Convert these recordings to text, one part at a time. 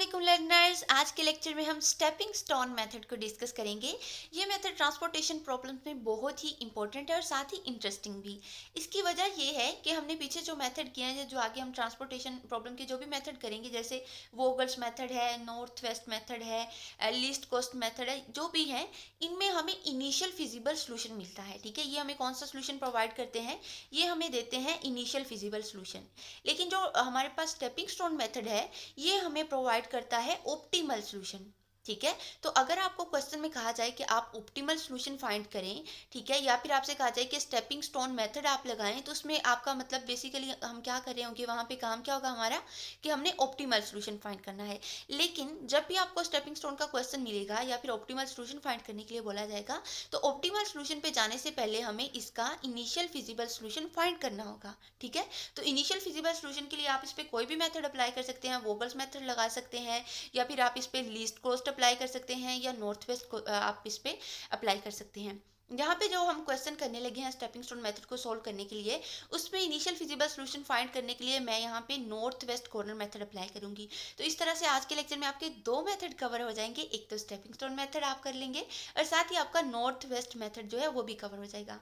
वालेकुम लर्नर्स। आज के लेक्चर में हम स्टेपिंग स्टोन मेथड को डिस्कस करेंगे। ये मेथड ट्रांसपोर्टेशन प्रॉब्लम्स में बहुत ही इंपॉर्टेंट है और साथ ही इंटरेस्टिंग भी। इसकी वजह ये है कि हमने पीछे जो मेथड किए हैं, जो आगे हम ट्रांसपोर्टेशन प्रॉब्लम के जो भी मेथड करेंगे, जैसे वोगल्स मेथड है, नॉर्थ वेस्ट मेथड है, लीस्ट कॉस्ट मेथड है, जो भी है, इनमें हमें इनिशियल फिजिबल सोल्यूशन मिलता है। ठीक है, ये हमें कौन सा सोल्यूशन प्रोवाइड करते हैं? ये हमें देते हैं इनिशियल फिजिबल सोल्यूशन। लेकिन जो हमारे पास स्टेपिंग स्टोन मेथड है, ये हमें प्रोवाइड करता है ऑप्टिमल सॉल्यूशन। ठीक है, तो अगर आपको क्वेश्चन में कहा जाए कि आप ऑप्टिमल सॉल्यूशन फाइंड करें, ठीक है, या फिर आपसे कहा जाए कि स्टेपिंग स्टोन मेथड आप लगाएं, तो उसमें आपका मतलब बेसिकली हम क्या कर रहे होंगे, वहां पे काम क्या होगा हमारा, कि हमने ऑप्टिमल सॉल्यूशन फाइंड करना है। लेकिन जब भी आपको स्टेपिंग स्टोन का क्वेश्चन मिलेगा या फिर ऑप्टिमल सॉल्यूशन फाइंड करने के लिए बोला जाएगा, तो ऑप्टिमल सॉल्यूशन पे जाने से पहले हमें इसका इनिशियल फिजिबल सॉल्यूशन फाइंड करना होगा। ठीक है, तो इनिशियल फिजिबल सॉल्यूशन के लिए आप इस पे कोई भी मेथड अप्लाई कर सकते हैं, वोगल्स मेथड लगा सकते हैं, या फिर आप इस पे लीस्ट कॉस्ट अप्लाई कर सकते हैं, या नॉर्थ वेस्ट आप इस पे अप्लाई कर सकते हैं। यहाँ पे जो हम क्वेश्चन करने लगे हैं स्टेपिंग स्टोन मेथड को सॉल्व करने के लिए, उसमें इनिशियल फिजिबल सॉल्यूशन फाइंड करने के लिए मैं यहाँ पे north west corner method apply करूंगी। तो इस तरह से आज के लेक्चर में आपके दो मेथड कवर हो जाएंगे। एक तो स्टेपिंग स्टोन मेथड आप कर लेंगे, और साथ ही आपका नॉर्थ वेस्ट मेथड जो है वो भी कवर हो जाएगा।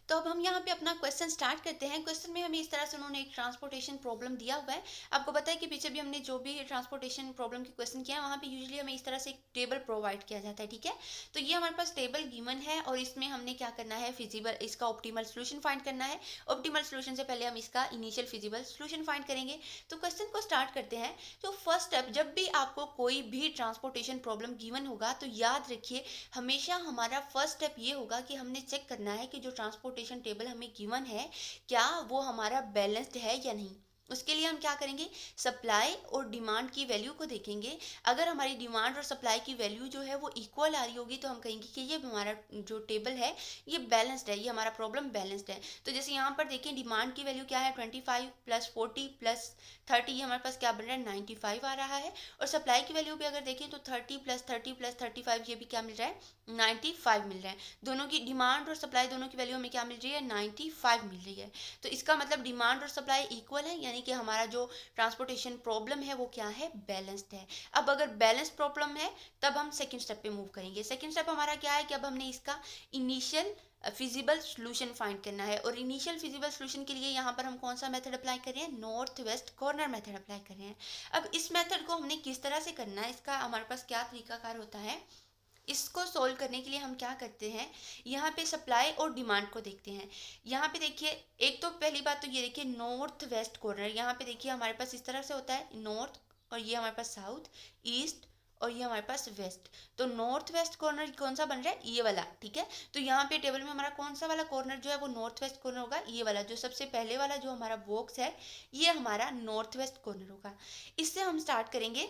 तो अब हम यहाँ पे अपना क्वेश्चन स्टार्ट करते हैं। क्वेश्चन में हमें इस तरह से उन्होंने एक ट्रांसपोर्टेशन प्रॉब्लम दिया हुआ है। आपको पता है कि पीछे भी हमने जो भी ट्रांसपोर्टेशन प्रॉब्लम के क्वेश्चन किया है, वहाँ पे यूजुअली हमें इस तरह से एक टेबल प्रोवाइड किया जाता है। ठीक है, तो ये हमारे पास टेबल गिवन है, और इसमें हमने क्या करना है, फिजिबल इसका ऑप्टिमल सोल्यूशन फाइंड करना है। ऑप्टिमल सोल्यूशन से पहले हम इसका इनिशियल फिजिबल सोल्यूशन फाइंड करेंगे। तो क्वेश्चन को स्टार्ट करते हैं। तो फर्स्ट स्टेप, जब भी आपको कोई भी ट्रांसपोर्टेशन प्रॉब्लम गिवन होगा, तो याद रखिए हमेशा हमारा फर्स्ट स्टेप ये होगा कि हमने चेक करना है कि जो ट्रांसपोर्टेशन टेबल हमें गिवन है, क्या वो हमारा बैलेंस्ड है या नहीं। उसके लिए हम क्या करेंगे, सप्लाई और डिमांड की वैल्यू को देखेंगे। अगर हमारी डिमांड और सप्लाई की वैल्यू जो है वो इक्वल आ रही होगी, तो हम कहेंगे कि ये हमारा जो टेबल है ये बैलेंस्ड है, ये हमारा प्रॉब्लम बैलेंस्ड है। तो जैसे यहाँ पर देखिए, डिमांड की वैल्यू क्या है, 25 प्लस 40 प्लस 30, ये हमारे पास क्या बन रहा है, 95 आ रहा है। और सप्लाई की वैल्यू भी अगर देखें तो 30 प्लस 30 प्लस 35, ये भी क्या मिल रहा है, 95 मिल रहा है। दोनों की डिमांड और सप्लाई दोनों की वैल्यू हमें क्या मिल रही है, 95 मिल रही है। तो इसका मतलब डिमांड और सप्लाई इक्वल है, यानी कि हमारा जो ट्रांसपोर्टेशन प्रॉब्लम है वो क्या है, बैलेंस्ड है। अब अगर बैलेंस प्रॉब्लम है, तब हम सेकंड स्टेप पे मूव करेंगे। सेकंड स्टेप हमारा क्या है कि अब हमने इसका इनिशियल फिजिबल सोल्यूशन फाइंड करना है। और इनिशियल फिजिबल सोल्यूशन के लिए यहाँ पर हम कौन सा मेथड अप्लाई कर रहे हैं, north west corner method apply कर रहे हैं। अब इस मेथड को हमने किस तरह से करना है, इसका हमारे पास क्या तरीकाकार होता है, इसको सोल्व करने के लिए हम क्या करते हैं, यहाँ पे सप्लाई और डिमांड को देखते हैं। यहाँ पे देखिए, एक तो पहली बात तो ये देखिए, नॉर्थ वेस्ट कॉर्नर, यहाँ पे देखिए हमारे पास इस तरह से होता है, नॉर्थ, और ये हमारे पास साउथ, ईस्ट, और ये हमारे पास वेस्ट। तो नॉर्थ वेस्ट कॉर्नर कौन सा बन रहा है, ये वाला। ठीक है, तो यहाँ पे टेबल में हमारा कौन सा वाला कॉर्नर जो है वो नॉर्थ वेस्ट कॉर्नर होगा, ये वाला जो सबसे पहले वाला जो हमारा बॉक्स है, ये हमारा नॉर्थ वेस्ट कॉर्नर होगा। इससे हम स्टार्ट करेंगे।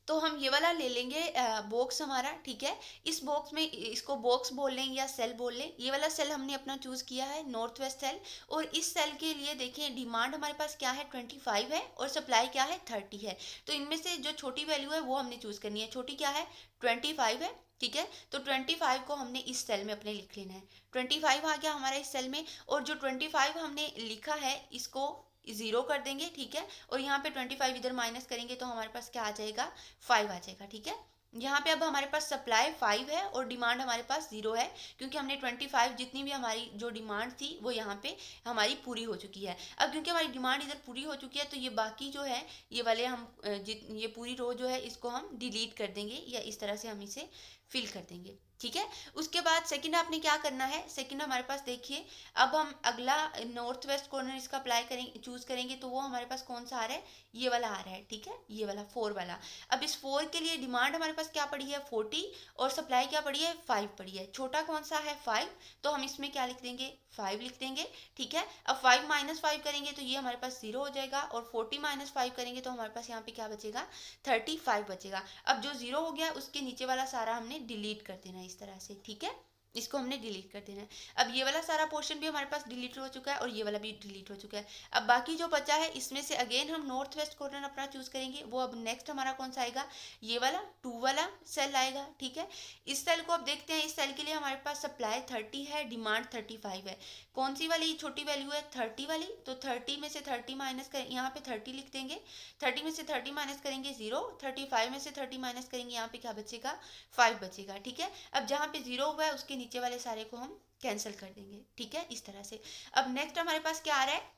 तो हम ये वाला ले लेंगे बॉक्स हमारा। ठीक है, इस बॉक्स में, इसको बॉक्स बोल लें या सेल बोल लें, ये वाला सेल हमने अपना चूज किया है, नॉर्थ वेस्ट सेल। और इस सेल के लिए देखें, डिमांड हमारे पास क्या है, 25 है, और सप्लाई क्या है, 30 है। तो इनमें से जो छोटी वैल्यू है वो हमने चूज करनी है। छोटी क्या है, 25 है। ठीक है, तो 25 को हमने इस सेल में अपने लिख लेना है। 25 आ गया हमारा इस सेल में, और जो 25 हमने लिखा है, इसको जीरो कर देंगे। ठीक है, और यहाँ पे 25 इधर माइनस करेंगे तो हमारे पास क्या आ जाएगा, 5 आ जाएगा। ठीक है, यहाँ पे अब हमारे पास सप्लाई 5 है और डिमांड हमारे पास 0 है, क्योंकि हमने 25 जितनी भी हमारी जो डिमांड थी वो यहाँ पे हमारी पूरी हो चुकी है। अब क्योंकि हमारी डिमांड इधर पूरी हो चुकी है, तो ये बाकी जो है, ये वाले हम ये पूरी रो जो है इसको हम डिलीट कर देंगे, या इस तरह से हम इसे फिल कर देंगे। ठीक है, उसके बाद सेकंड आपने क्या करना है, सेकंड हमारे पास देखिए, अब हम अगला नॉर्थ वेस्ट कॉर्नर इसका अप्लाई करेंगे, चूज करेंगे, तो वो हमारे पास कौन सा आ रहा है, ये वाला आ रहा है। ठीक है, ये वाला 4 वाला। अब इस 4 के लिए डिमांड हमारे पास क्या पड़ी है, 40, और सप्लाई क्या पड़ी है, 5 पड़ी है। छोटा कौन सा है, 5, तो हम इसमें क्या लिख देंगे, 5 लिख देंगे। ठीक है, अब 5 माइनस 5 करेंगे तो ये हमारे पास 0 हो जाएगा, और 40 माइनस 5 करेंगे तो हमारे पास यहाँ पे क्या बचेगा, 35 बचेगा। अब जो 0 हो गया उसके नीचे वाला सारा हमने डिलीट कर देना इस तरह से। ठीक है, इसको हमने डिलीट कर देना है। अब ये वाला सारा पोर्शन भी हमारे पास डिलीट हो चुका है और ये वाला भी डिलीट हो चुका है। अब बाकी जो बचा है इसमें से अगेन हम नॉर्थ वेस्ट कॉर्नर अपना चूज करेंगे। वो अब नेक्स्ट हमारा कौन सा आएगा, ये वाला 2 वाला सेल आएगा। ठीक है, इस सेल को अब देखते हैं। इस सेल के लिए हमारे पास सप्लाई 30 है, डिमांड 35 है। कौन सी वाली छोटी वैल्यू है, 30 वाली। तो 30 में से 30 माइनस कर, यहाँ पे 30 लिख देंगे। 30 में से 30 माइनस करेंगे 0, 35 में से 30 माइनस करेंगे, यहाँ पे क्या बचेगा, 5 बचेगा। ठीक है, अब जहाँ पे 0 हुआ है उसके नीचे वाले सारे को हम कैंसिल कर देंगे। ठीक है, इस तरह से। अब नेक्स्ट हमारे पास क्या आ रहा है,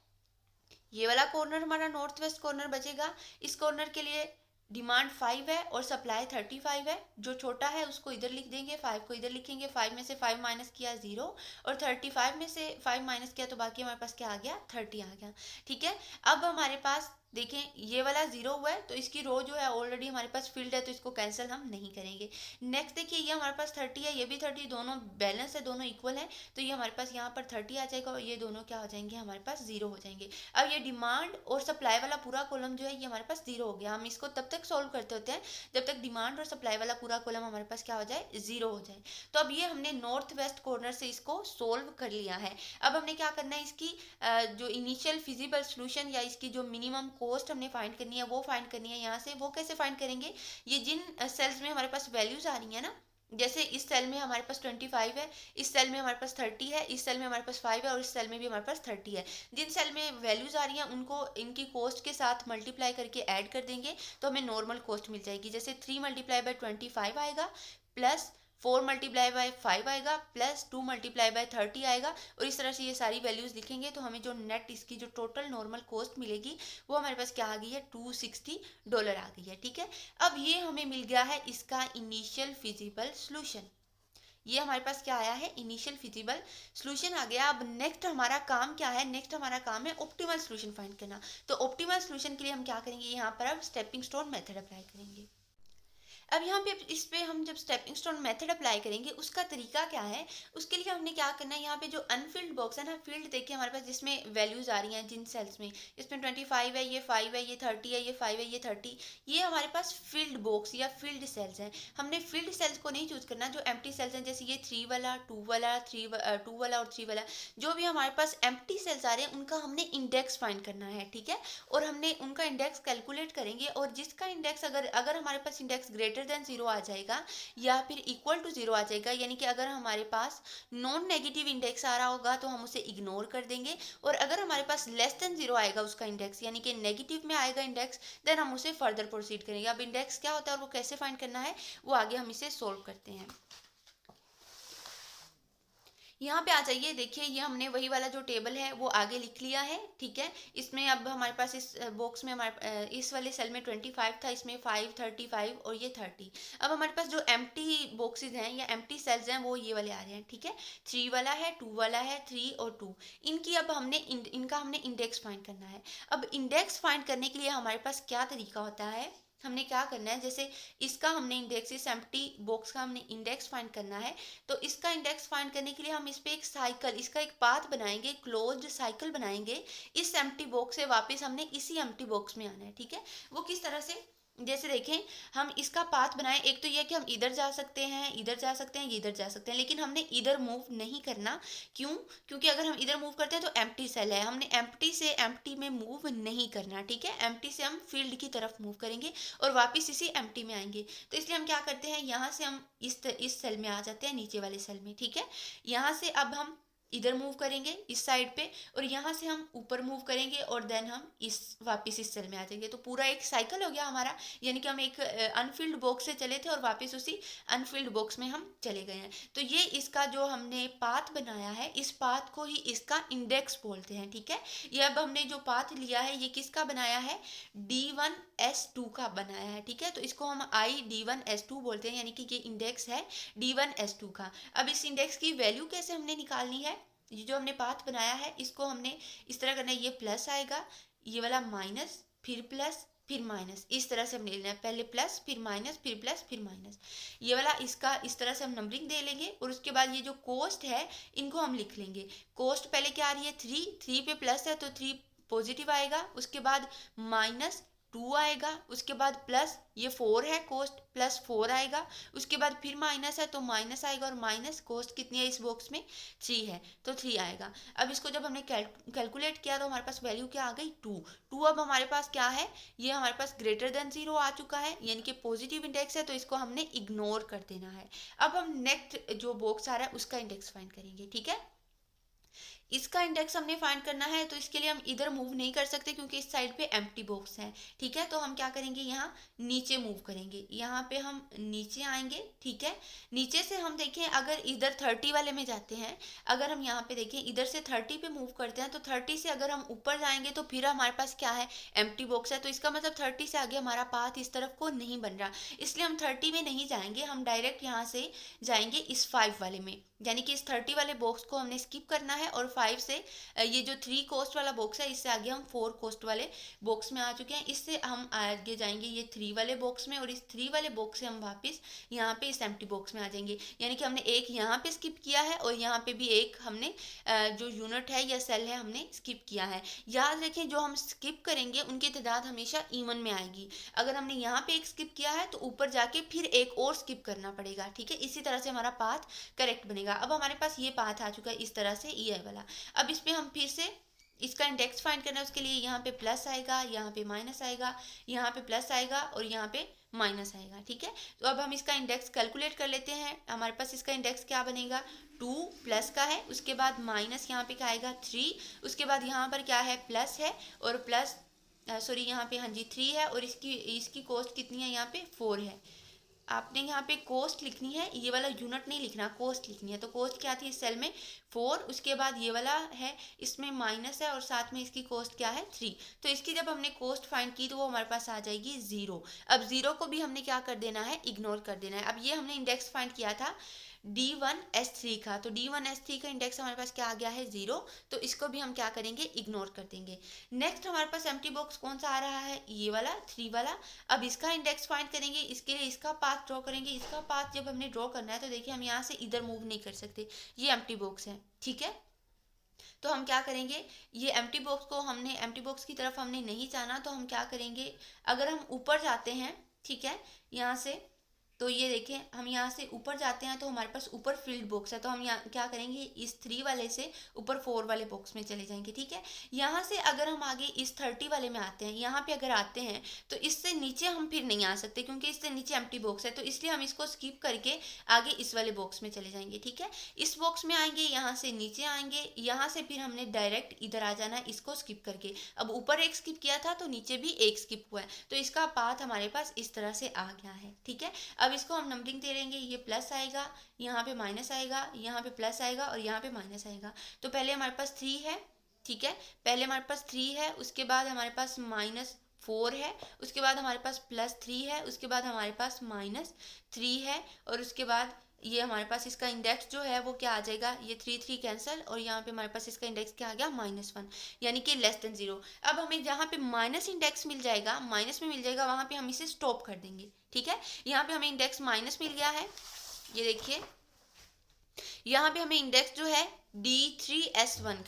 ये वाला कॉर्नर हमारा नॉर्थ वेस्ट कॉर्नर बचेगा। इस कॉर्नर के लिए डिमांड 5 है और सप्लाई 35 है। जो छोटा है उसको इधर लिख देंगे, 5 को इधर लिखेंगे। 5 में से 5 माइनस किया 0 और 35 में से 5 माइनस किया तो बाकी हमारे पास क्या आ गया, 30 आ गया। ठीक है, अब हमारे पास देखें ये वाला 0 हुआ है तो इसकी रो जो है ऑलरेडी हमारे पास फील्ड है तो इसको कैंसिल हम नहीं करेंगे। नेक्स्ट देखिए ये हमारे पास 30 है, ये भी 30, दोनों बैलेंस है, दोनों इक्वल है। तो ये हमारे पास यहाँ पर 30 आ जाएगा और ये दोनों क्या हो जाएंगे, हमारे पास 0 हो जाएंगे। अब ये डिमांड और सप्लाई वाला पूरा कॉलम जो है ये हमारे पास 0 हो गया। हम इसको तब तक सॉल्व करते होते हैं जब तक डिमांड और सप्लाई वाला पूरा कॉलम हमारे पास क्या हो जाए, 0 हो जाए। तो अब ये हमने नॉर्थ वेस्ट कॉर्नर से इसको सोल्व कर लिया है। अब हमने क्या करना है, इसकी जो इनिशियल फिजिबल सोल्यूशन या इसकी जो मिनिमम कॉस्ट हमने फाइंड करनी है वो फाइंड करनी है यहाँ से। वो कैसे फाइंड करेंगे, ये जिन सेल्स में हमारे पास वैल्यूज आ रही है ना, जैसे इस सेल में हमारे पास 25 है, इस सेल में हमारे पास 30 है, इस सेल में हमारे पास 5 है और इस सेल में भी हमारे पास 30 है। जिन सेल में वैल्यूज आ रही हैं उनको इनकी कॉस्ट के साथ मल्टीप्लाई करके ऐड कर देंगे तो हमें नॉर्मल कॉस्ट मिल जाएगी। जैसे 3 मल्टीप्लाई बाय 25 आएगा, प्लस 4 मल्टीप्लाई बाय 5 आएगा, प्लस 2 मल्टीप्लाई बाय 30 आएगा। और इस तरह से ये सारी वैल्यूज लिखेंगे तो हमें जो नेट इसकी जो टोटल नॉर्मल कॉस्ट मिलेगी वो हमारे पास क्या आ गई है, $260 आ गई है। ठीक है, अब ये हमें मिल गया है इसका इनिशियल फिजिबल सोल्यूशन। ये हमारे पास क्या आया है, इनिशियल फिजिबल सोल्यूशन आ गया। अब नेक्स्ट हमारा काम क्या है, नेक्स्ट हमारा काम है ऑप्टिमल सोल्यूशन फाइंड करना। तो ऑप्टिमल सोल्यूशन के लिए हम क्या करेंगे, यहाँ पर अब स्टेपिंग स्टोन मेथड अप्लाई करेंगे। अब यहाँ पे इस पे हम जब स्टेपिंग स्टोन मेथड अप्लाई करेंगे उसका तरीका क्या है, उसके लिए हमने क्या करना है, यहाँ पे जो अनफिल्ड बॉक्स है ना, फील्ड देखिए हमारे पास जिसमें वैल्यूज आ रही हैं जिन सेल्स में, इसमें 25 है, ये 5 है, ये 30 है, ये 5 है, ये 30, ये हमारे पास फील्ड बॉक्स या फील्ड सेल्स हैं। हमने फील्ड सेल्स को नहीं चूज करना, जो एम्प्टी सेल्स हैं जैसे ये 3 वाला, 2 वाला, 2 वाला और 3 वाला, जो भी हमारे पास एम्प्टी सेल्स आ रहे हैं उनका हमने इंडेक्स फाइंड करना है। ठीक है, और हमने उनका इंडेक्स कैलकुलेट करेंगे और जिसका इंडेक्स अगर हमारे पास इंडेक्स ग्रेटर देन 0 आ जाएगा या फिर इक्वल टू 0 आ जाएगा, यानी कि अगर हमारे पास नॉन नेगेटिव इंडेक्स आ रहा होगा तो हम उसे इग्नोर कर देंगे। और अगर हमारे पास लेस देन 0 आएगा उसका इंडेक्स, यानी कि नेगेटिव में आएगा इंडेक्स, देन हम उसे फर्दर प्रोसीड करेंगे। अब इंडेक्स क्या होता है और वो कैसे फाइंड करना है वो आगे हम इसे सोल्व करते हैं। यहाँ पे आ जाइए, देखिए ये हमने वही वाला जो टेबल है वो आगे लिख लिया है। ठीक है, इसमें अब हमारे पास इस बॉक्स में हमारे इस वाले सेल में 25 था, इसमें 5, 35 और ये 30। अब हमारे पास जो एम्प्टी बॉक्सेस हैं या एम्प्टी सेल्स हैं वो ये वाले आ रहे हैं। ठीक है, 3 वाला है, 2 वाला है, 3 और 2, इनकी अब इनका हमने इंडेक्स फाइंड करना है। अब इंडेक्स फाइंड करने के लिए हमारे पास क्या तरीका होता है, हमने क्या करना है, जैसे इसका हमने इंडेक्स, इस एम्प्टी बॉक्स का हमने इंडेक्स फाइंड करना है। तो इसका इंडेक्स फाइंड करने के लिए हम इस पे एक साइकिल, इसका एक पाथ बनाएंगे, क्लोज्ड साइकिल बनाएंगे। इस एम्प्टी बॉक्स से वापस हमने इसी एम्प्टी बॉक्स में आना है। ठीक है, वो किस तरह से, जैसे देखें हम इसका पाथ बनाएं, एक तो यह कि हम इधर जा सकते हैं, इधर जा सकते हैं, ये इधर जा सकते हैं, लेकिन हमने इधर मूव नहीं करना। क्यों, क्योंकि अगर हम इधर मूव करते हैं तो एम्प्टी सेल है, हमने एम्प्टी से एम्प्टी में मूव नहीं करना। ठीक है, एम्प्टी से हम फील्ड की तरफ मूव करेंगे और वापस इसी एम्प्टी में आएंगे। तो इसलिए हम क्या करते हैं, यहाँ से हम इस सेल में आ जाते हैं, नीचे वाले सेल में। ठीक है, यहाँ से अब हम इधर मूव करेंगे इस साइड पे और यहाँ से हम ऊपर मूव करेंगे और देन हम वापस इस सेल में आ जाएंगे। तो पूरा एक साइकिल हो गया हमारा, यानी कि हम एक अनफिल्ड बॉक्स से चले थे और वापस उसी अनफिल्ड बॉक्स में हम चले गए हैं। तो ये इसका जो हमने पाथ बनाया है, इस पाथ को ही इसका इंडेक्स बोलते हैं। ठीक है, ये अब हमने जो पाथ लिया है ये किसका बनाया है, D1S2 का बनाया है। ठीक है, तो इसको हम ID1S2 बोलते हैं, यानी कि ये इंडेक्स है D1S2 का। अब इस इंडेक्स की वैल्यू कैसे हमने निकालनी है, ये जो हमने पाथ बनाया है इसको हमने इस तरह करना है, ये प्लस आएगा, ये वाला माइनस, फिर प्लस, फिर माइनस, इस तरह से हमने लेना है, पहले प्लस फिर माइनस फिर प्लस फिर माइनस, ये वाला इसका इस तरह से हम नंबरिंग दे लेंगे। और उसके बाद ये जो कोस्ट है इनको हम लिख लेंगे। कोस्ट पहले क्या आ रही है, 3 पे प्लस है तो 3 पॉजिटिव आएगा, उसके बाद माइनस 2 आएगा, उसके बाद प्लस ये 4 है कोस्ट प्लस 4 आएगा, उसके बाद फिर माइनस है तो माइनस आएगा और माइनस कोस्ट कितनी है इस बॉक्स में 3 है तो 3 आएगा। अब इसको जब हमने कैलकुलेट किया तो हमारे पास वैल्यू क्या आ गई 2। अब हमारे पास क्या है, ये हमारे पास ग्रेटर देन 0 आ चुका है यानी कि पॉजिटिव इंडेक्स है तो इसको हमने इग्नोर कर देना है। अब हम नेक्स्ट जो बॉक्स आ रहा है उसका इंडेक्स फाइंड करेंगे। ठीक है, इसका इंडेक्स हमने फाइंड करना है तो इसके लिए हम इधर मूव नहीं कर सकते क्योंकि इस साइड पे एम्प्टी बॉक्स है। ठीक है, तो हम क्या करेंगे, यहाँ नीचे मूव करेंगे, यहाँ पे हम नीचे आएंगे। ठीक है, नीचे से हम देखें अगर इधर 30 वाले में जाते हैं, अगर हम यहाँ पे देखें इधर से 30 पे मूव करते हैं तो 30 से अगर हम ऊपर जाएंगे तो फिर हमारे पास क्या है, एम्प्टी बॉक्स है। तो इसका मतलब 30 से आगे हमारा पाथ इस तरफ को नहीं बन रहा, इसलिए हम 30 में नहीं जाएंगे, हम डायरेक्ट यहाँ से जाएंगे इस 5 वाले में, यानी कि इस 30 वाले बॉक्स को हमने स्किप करना है और 5 से ये जो 3 कोस्ट वाला बॉक्स है इससे आगे हम 4 कोस्ट वाले बॉक्स में आ चुके हैं, इससे हम आगे जाएंगे ये 3 वाले बॉक्स में और इस 3 वाले बॉक्स से हम वापस यहाँ पे इस एम्प्टी बॉक्स में आ जाएंगे। यानी कि हमने एक यहाँ पे स्किप किया है और यहाँ पे भी एक हमने जो यूनिट है या सेल है हमने स्किप किया है। याद रखें जो हम स्किप करेंगे उनकी तादाद हमेशा इवन में आएगी। अगर हमने यहाँ पे एक स्किप किया है तो ऊपर जाके फिर एक और स्किप करना पड़ेगा। ठीक है, इसी तरह से हमारा पाथ करेक्ट बनेगा। अब हमारे पास ये पाथ आ चुका है इस तरह से ये वाला। अब इस पे हम फिर से इसका इंडेक्स फाइंड करना है, उसके लिए यहाँ पे प्लस आएगा, यहाँ पे माइनस आएगा, यहाँ पे प्लस आएगा और यहाँ पे माइनस आएगा। ठीक है, तो अब हम इसका इंडेक्स कैलकुलेट कर लेते हैं। हमारे पास इसका इंडेक्स क्या बनेगा, 2 प्लस का है, उसके बाद माइनस यहाँ पे क्या आएगा 3, उसके बाद यहाँ पर क्या है प्लस है और प्लस सॉरी यहाँ पे हाँ जी 3 है और इसकी इसकी कॉस्ट कितनी है, यहाँ पे 4 है। आपने यहाँ पे कोस्ट लिखनी है, ये वाला यूनिट नहीं लिखना, कोस्ट लिखनी है। तो कोस्ट क्या थी इस सेल में 4, उसके बाद ये वाला है इसमें माइनस है और साथ में इसकी कोस्ट क्या है 3। तो इसकी जब हमने कोस्ट फाइंड की तो वो हमारे पास आ जाएगी 0। अब 0 को भी हमने क्या कर देना है, इग्नोर कर देना है। अब ये हमने इंडेक्स फाइंड किया था D1S3 का, तो D1S3 का इंडेक्स हमारे पास क्या आ गया है 0, तो इसको भी हम क्या करेंगे, इग्नोर कर देंगे। नेक्स्ट हमारे पास एम्प्टी बॉक्स कौन सा आ रहा है, ये वाला 3 वाला। अब इसका इंडेक्स फाइंड करेंगे, इसके लिए इसका पाथ ड्रॉ करेंगे। इसका पाथ जब हमने ड्रॉ करना है तो देखिए हम यहाँ से इधर मूव नहीं कर सकते, ये एम्प्टी बॉक्स है। ठीक है, तो हम क्या करेंगे, ये एम्प्टी बॉक्स को हमने एम्प्टी बॉक्स की तरफ हमने नहीं जाना, तो हम क्या करेंगे, अगर हम ऊपर जाते हैं, ठीक है, यहाँ से तो ये देखें हम यहाँ से ऊपर जाते हैं तो हमारे पास ऊपर फील्ड बॉक्स है, तो हम यहाँ क्या करेंगे, इस 3 वाले से ऊपर 4 वाले बॉक्स में चले जाएंगे। ठीक है, यहाँ से अगर हम आगे इस 30 वाले में आते हैं, यहाँ पे अगर आते हैं तो इससे नीचे हम फिर नहीं आ सकते क्योंकि इससे नीचे एम्प्टी बॉक्स है, तो इसलिए हम इसको स्किप करके आगे इस वाले बॉक्स में चले जाएंगे। ठीक है, इस बॉक्स में आएंगे, यहाँ से नीचे आएंगे, यहाँ से फिर हमने डायरेक्ट इधर आ जाना है इसको स्किप करके। अब ऊपर एक स्किप किया था तो नीचे भी एक स्किप हुआ है, तो इसका पाथ हमारे पास इस तरह से आ गया है। ठीक है, अब इसको हम नंबरिंग दे देंगे, ये प्लस आएगा, यहाँ पे माइनस आएगा, यहाँ पे प्लस आएगा और यहाँ पे माइनस आएगा। तो पहले हमारे पास 3 है, ठीक है, पहले हमारे पास 3 है, उसके बाद हमारे पास -4 है, उसके बाद हमारे पास +3 है, उसके बाद हमारे पास -3 है और उसके बाद ये हमारे पास इसका इंडेक्स जो है वो क्या आ जाएगा, ये 3 कैंसिल और यहाँ पे हमारे पास इसका इंडेक्स क्या आ गया -1, यानी कि <0। अब हमें जहाँ पे माइनस इंडेक्स मिल जाएगा, माइनस में मिल जाएगा, वहाँ पे हम इसे स्टॉप कर देंगे। ठीक है, यहाँ पे हमें इंडेक्स माइनस मिल गया है, ये देखिए यहाँ पे हमें इंडेक्स जो है D3S1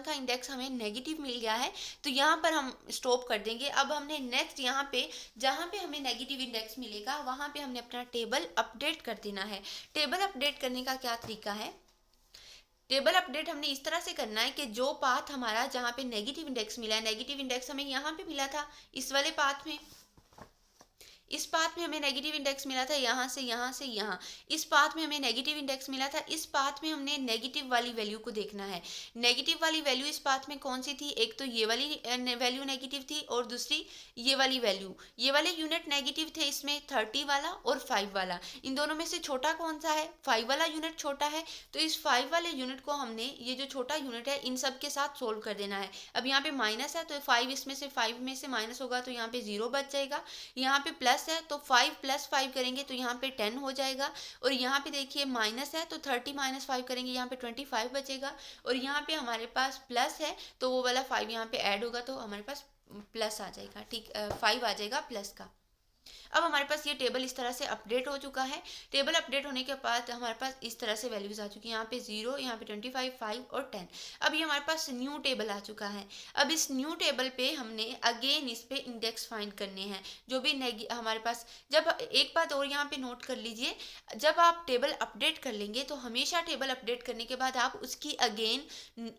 का इंडेक्स हमें नेगेटिव मिल गया है, तो यहाँ पर हम स्टॉप कर देंगे। अब हमने नेक्स्ट यहाँ पे जहाँ पे हमें नेगेटिव इंडेक्स मिलेगा वहाँ पे हमने अपना टेबल अपडेट कर देना है। टेबल अपडेट करने का क्या तरीका है, टेबल अपडेट हमने इस तरह से करना है कि जो पाथ हमारा जहाँ पे नेगेटिव इंडेक्स मिला है, नेगेटिव इंडेक्स हमें यहाँ पे मिला था इस वाले पाथ में, इस पाथ में हमें नेगेटिव इंडेक्स मिला था यहाँ से यहाँ, इस पाथ में हमें नेगेटिव इंडेक्स मिला था, इस पाथ में हमने नेगेटिव वाली वैल्यू को देखना है। नेगेटिव वाली वैल्यू इस पाथ में कौन सी थी, एक तो ये वाली वैल्यू नेगेटिव थी और दूसरी ये वाली वैल्यू, ये वाले यूनिट नेगेटिव थे इसमें 30 वाला और 5 वाला। इन दोनों में से छोटा कौन सा है, 5 वाला यूनिट छोटा है, तो इस 5 वाले यूनिट को हमने ये जो छोटा यूनिट है इन सब के साथ सोल्व कर देना है। अब यहाँ पे माइनस है तो 5 इसमें से 5 में से माइनस होगा तो यहाँ पे 0 बच जाएगा, यहाँ पे प्लस है तो 5 + 5 करेंगे तो यहाँ पे 10 हो जाएगा, और यहाँ पे देखिए माइनस है तो 30 - 5 करेंगे यहाँ पे 25 बचेगा, और यहाँ पे हमारे पास प्लस है तो वो वाला 5 यहाँ पे ऐड होगा तो हमारे पास प्लस आ जाएगा। ठीक 5 आ जाएगा प्लस का। अब हमारे पास ये टेबल इस तरह से अपडेट हो चुका है। टेबल अपडेट होने के बाद हमारे पास इस तरह से वैल्यूज आ चुकी है, यहाँ पे 0, यहाँ पे 25, 5 और 10। अब ये हमारे पास न्यू टेबल आ चुका है। अब इस न्यू टेबल पे हमने अगेन इस पे इंडेक्स फाइंड करने हैं, जो भी हमारे पास। जब एक बात और यहाँ पे नोट कर लीजिए, जब आप टेबल अपडेट कर लेंगे तो हमेशा टेबल अपडेट करने के बाद आप उसकी अगेन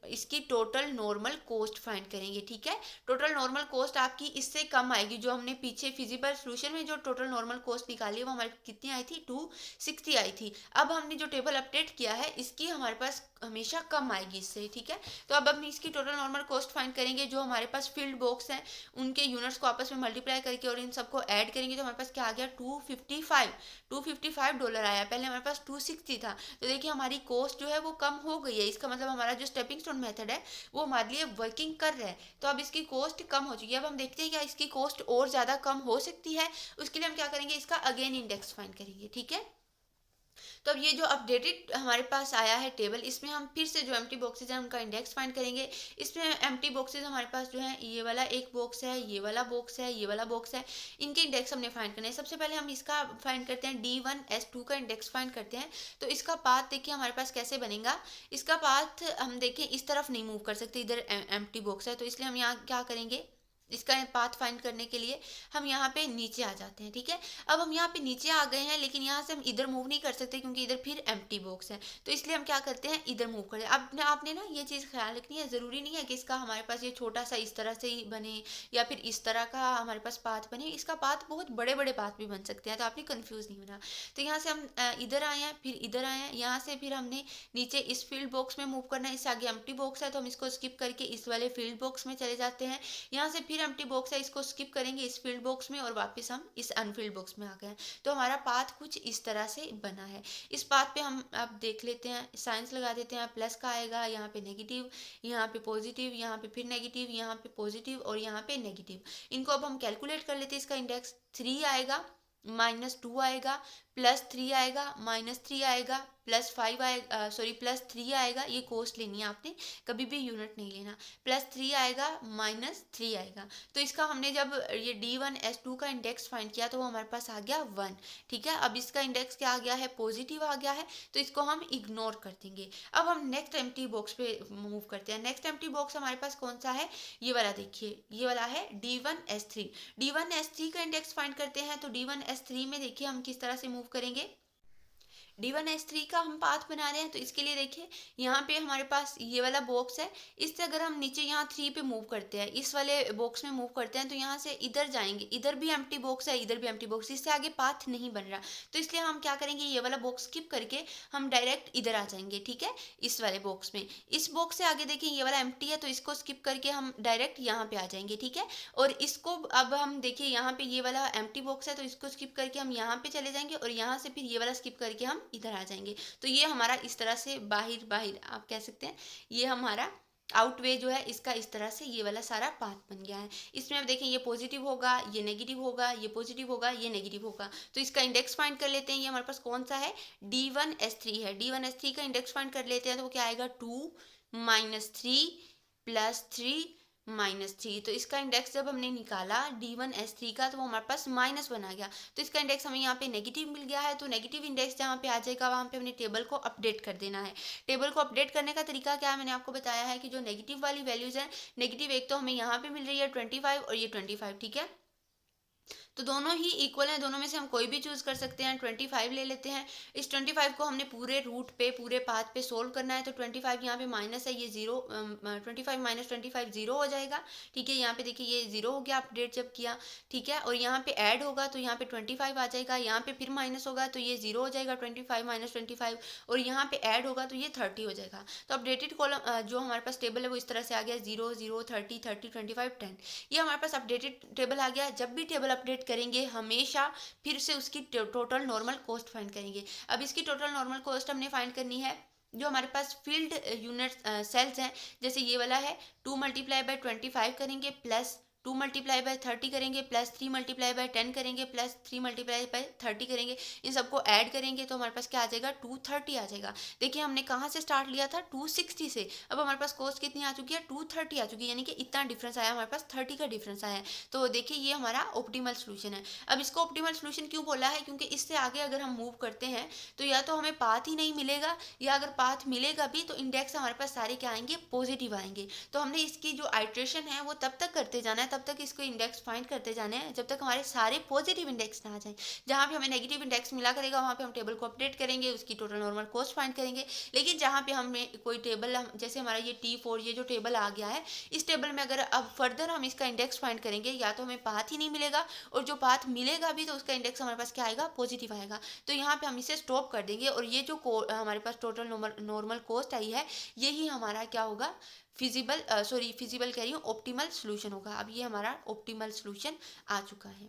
इसकी टोटल नॉर्मल कॉस्ट फाइंड करेंगे, ठीक है। टोटल नॉर्मल कॉस्ट आपकी इससे कम आएगी। जो हमने पीछे फिजिबल सोल्यूशन में जो टोटल नॉर्मल कॉस्ट निकाली है वो हमारी कितनी आई थी, 260 आई थी। अब हमने जो टेबल अपडेट किया है इसकी हमारे पास हमेशा कम आएगी इससे, ठीक है। तो अब हम इसकी टोटल नॉर्मल कॉस्ट फाइंड करेंगे। जो हमारे पास फील्ड बॉक्स हैं उनके यूनिट्स को आपस में मल्टीप्लाई करके और इन सबको ऐड करेंगे तो हमारे पास क्या आ गया, $255 आया। पहले हमारे पास 260 था। तो देखिए हमारी कॉस्ट जो है वो कम हो गई है। इसका मतलब हमारा जो स्टेपिंग स्टोन मेथड है वो हमारे लिए वर्किंग कर रहा है। तो अब इसकी कॉस्ट कम हो चुकी है। अब हम देखते हैं क्या इसकी कॉस्ट और ज़्यादा कम हो सकती है। उसके लिए हम क्या करेंगे, इसका अगेन इंडेक्स फाइंड करेंगे, ठीक है। तो अब ये जो अपडेटेड हमारे पास आया है टेबल, इसमें हम फिर से जो एम्प्टी बॉक्सेज हैं उनका इंडेक्स फाइंड करेंगे। इसमें एम्प्टी बॉक्सेज हमारे पास जो है ये वाला एक बॉक्स है, ये वाला बॉक्स है, ये वाला बॉक्स है। इनके इंडेक्स हमने फाइंड करने हैं। सबसे पहले हम इसका फाइंड करते हैं, D1S2 का इंडेक्स फाइंड करते हैं। तो इसका पाथ देखिए हमारे पास कैसे बनेगा। इसका पाथ हम देखें इस तरफ नहीं मूव कर सकते, इधर एम्प्टी बॉक्स है, तो इसलिए हम यहाँ क्या करेंगे, इसका पाथ फाइंड करने के लिए हम यहाँ पे नीचे आ जाते हैं, ठीक है। अब हम यहाँ पे नीचे आ गए हैं, लेकिन यहाँ से हम इधर मूव नहीं कर सकते क्योंकि इधर फिर एम्प्टी बॉक्स है। तो इसलिए हम क्या करते हैं, इधर मूव करते हैं। अब आपने ना ये चीज़ ख्याल रखनी है, ज़रूरी नहीं है कि इसका हमारे पास ये छोटा सा इस तरह से ही बने या फिर इस तरह का हमारे पास पाथ बने। इसका पाथ बहुत बड़े बड़े पाथ भी बन सकते हैं, तो आपने कन्फ्यूज़ नहीं होना। तो यहाँ से हम इधर आए हैं, फिर इधर आए हैं, यहाँ से फिर हमने नीचे इस फील्ड बॉक्स में मूव करना है। इससे आगे एम्प्टी बॉक्स है तो हम इसको स्किप करके इस वाले फील्ड बॉक्स में चले जाते हैं। यहाँ से फिर एम्प्टी बॉक्स है, इसको स्किप करेंगे इस फील्ड बॉक्स में और वापस हम इस अनफील्ड बॉक्स में आ गए हैं। तो हमारा पाथ कुछ इस तरह से बना है। इस पाथ पे हम अब देख लेते हैं, साइंस लगा देते हैं। प्लस का आएगा, यहाँ पे नेगेटिव, यहाँ पे पॉजिटिव, यहाँ पे फिर नेगेटिव, यहाँ पे पॉजिटिव और यहाँ पे नेगेटिव। इनको अब हम कैलकुलेट कर लेते हैं। इसका इंडेक्स 3 आएगा, -2 आएगा, +3 आएगा, -3 आएगा, +5 आएगा, सॉरी +3 आएगा। ये कॉस्ट लेनी है आपने, कभी भी यूनिट नहीं लेना। +3 आएगा, -3 आएगा। तो इसका हमने जब ये D1S2 का इंडेक्स फाइंड किया तो वो हमारे पास आ गया 1, ठीक है। अब इसका इंडेक्स क्या आ गया है, पॉजिटिव आ गया है, तो इसको हम इग्नोर कर देंगे। अब हम नेक्स्ट एम्प्टी बॉक्स पे मूव करते हैं। नेक्स्ट एम्प्टी बॉक्स हमारे पास कौन सा है, ये वाला देखिए, ये वाला है D1S3। D1S3 का इंडेक्स फाइंड करते हैं। तो D1S3 में देखिए हम किस तरह से मूव करेंगे। D1S3 का हम पाथ बना रहे हैं, तो इसके लिए देखिए यहाँ पे हमारे पास ये वाला बॉक्स है। इससे अगर हम नीचे यहाँ 3 पे मूव करते हैं, इस वाले बॉक्स में मूव करते हैं, तो यहाँ से इधर जाएंगे, इधर भी एम्प्टी बॉक्स है, इधर भी एम्प्टी बॉक्स, इससे आगे पाथ नहीं बन रहा। तो इसलिए हम क्या करेंगे, ये वाला बॉक्स स्किप करके हम डायरेक्ट इधर आ जाएंगे, ठीक है, इस वाले बॉक्स में। इस बॉक्स से आगे देखिए ये वाला एम्प्टी है, तो इसको स्किप करके हम डायरेक्ट यहाँ पे आ जाएंगे, ठीक है। और इसको अब हम देखिए यहाँ पे ये वाला एम्प्टी बॉक्स है, तो इसको स्किप करके हम यहाँ पे चले जाएंगे और यहाँ से फिर ये वाला स्किप करके हम इधर आ जाएंगे। तो ये हमारा इस तरह से बाहर बाहर आप कह सकते हैं, ये हमारा आउटवे जो है इसका इस तरह से ये वाला सारा पाथ बन गया है। इसमें आप देखें ये पॉजिटिव होगा, ये नेगेटिव होगा, ये पॉजिटिव होगा, ये नेगेटिव होगा। तो इसका इंडेक्स फाइंड कर लेते हैं। ये हमारे पास कौन सा है, D1S3 है। D1S3 का इंडेक्स फाइंड कर लेते हैं। तो वो क्या आएगा, 2 -3 +3 -3। तो इसका इंडेक्स जब हमने निकाला D1S3 का तो वो हमारे पास माइनस बना गया। तो इसका इंडेक्स हमें यहाँ पे नेगेटिव मिल गया है। तो नेगेटिव इंडेक्स जहाँ पे आ जाएगा वहाँ पे हमने टेबल को अपडेट कर देना है। टेबल को अपडेट करने का तरीका क्या है, मैंने आपको बताया है कि जो नेगेटिव वाली वैल्यूज़ हैं, नेगेटिव एक तो हमें यहाँ पे मिल रही है 25 और ये 25, ठीक है। तो दोनों ही इक्वल हैं, दोनों में से हम कोई भी चूज़ कर सकते हैं। 25 ले लेते हैं। इस 25 को हमने पूरे रूट पे, पूरे पाथ पे सोल्व करना है। तो 25 यहाँ पे माइनस है, ये 0, 25 - 25 0 हो जाएगा, ठीक है। यहाँ पे देखिए ये 0 हो गया अपडेट जब किया, ठीक है। और यहाँ पे ऐड होगा तो यहाँ पे 25 आ जाएगा, यहाँ पे फिर माइनस होगा तो ये 0 हो जाएगा, 25 - 25, और यहाँ पे ऐड होगा तो ये 30 हो जाएगा। तो अपडेटेड कॉलम जो हमारे पास टेबल है वो इस तरह से आ गया, 0 0 30 30 25 10। ये हमारे पास अपडेटेड टेबल आ गया। जब भी टेबल अपडेट करेंगे हमेशा फिर से उसकी टोटल नॉर्मल कॉस्ट फाइंड करेंगे। अब इसकी टोटल नॉर्मल कॉस्ट हमने फाइंड करनी है। जो हमारे पास फील्ड यूनिट सेल्स हैं, जैसे ये वाला है, 2 × 25 करेंगे 2 मल्टीप्लाई बाय 30 करेंगे प्लस 3 मल्टीप्लाई बाय 10 करेंगे प्लस 3 मल्टीप्लाई बाय 30 करेंगे, इन सबको ऐड करेंगे तो हमारे पास क्या आ जाएगा 230 आ जाएगा। देखिए हमने कहाँ से स्टार्ट लिया था 260 से, अब हमारे पास कॉस्ट कितनी आ चुकी है 230 आ चुकी है, यानी कि इतना डिफरेंस आया, हमारे पास 30 का डिफरेंस आया है। तो देखिए ये हमारा ऑप्टिमल सोल्यूशन है। अब इसको ऑप्टिमल सोल्यूशन क्यों बोला है, क्योंकि इससे आगे अगर हम मूव करते हैं तो या तो हमें पाथ ही नहीं मिलेगा, या अगर पाथ मिलेगा भी तो इंडेक्स हमारे पास सारे क्या आएंगे पॉजिटिव आएंगे। तो हमने इसकी जो आइट्रेशन है वो तब तक करते जाना है, तब तक इसको इंडेक्स फाइंड करते जाने हैं जब तक हमारे सारे पॉजिटिव इंडेक्स ना आ जाए। जहाँ पे हमें नेगेटिव इंडेक्स मिला करेगा वहाँ पे हम टेबल को अपडेट करेंगे, उसकी टोटल नॉर्मल कॉस्ट फाइंड करेंगे। लेकिन जहाँ पे हमें कोई टेबल, जैसे हमारा ये T4 ये जो टेबल आ गया है, इस टेबल में अगर अब फर्दर हम इसका इंडेक्स फाइंड करेंगे या तो हमें पाथ ही नहीं मिलेगा, और जो पाथ मिलेगा भी तो उसका इंडेक्स हमारे पास क्या आएगा पॉजिटिव आएगा। तो यहाँ पे हम इसे स्टॉप कर देंगे, और ये जो हमारे पास टोटल नॉर्मल कॉस्ट आई है यही हमारा क्या होगा फिजिबल कह रही हूँ ऑप्टिमल सोल्यूशन होगा। अब ये हमारा ऑप्टिमल सोल्यूशन आ चुका है।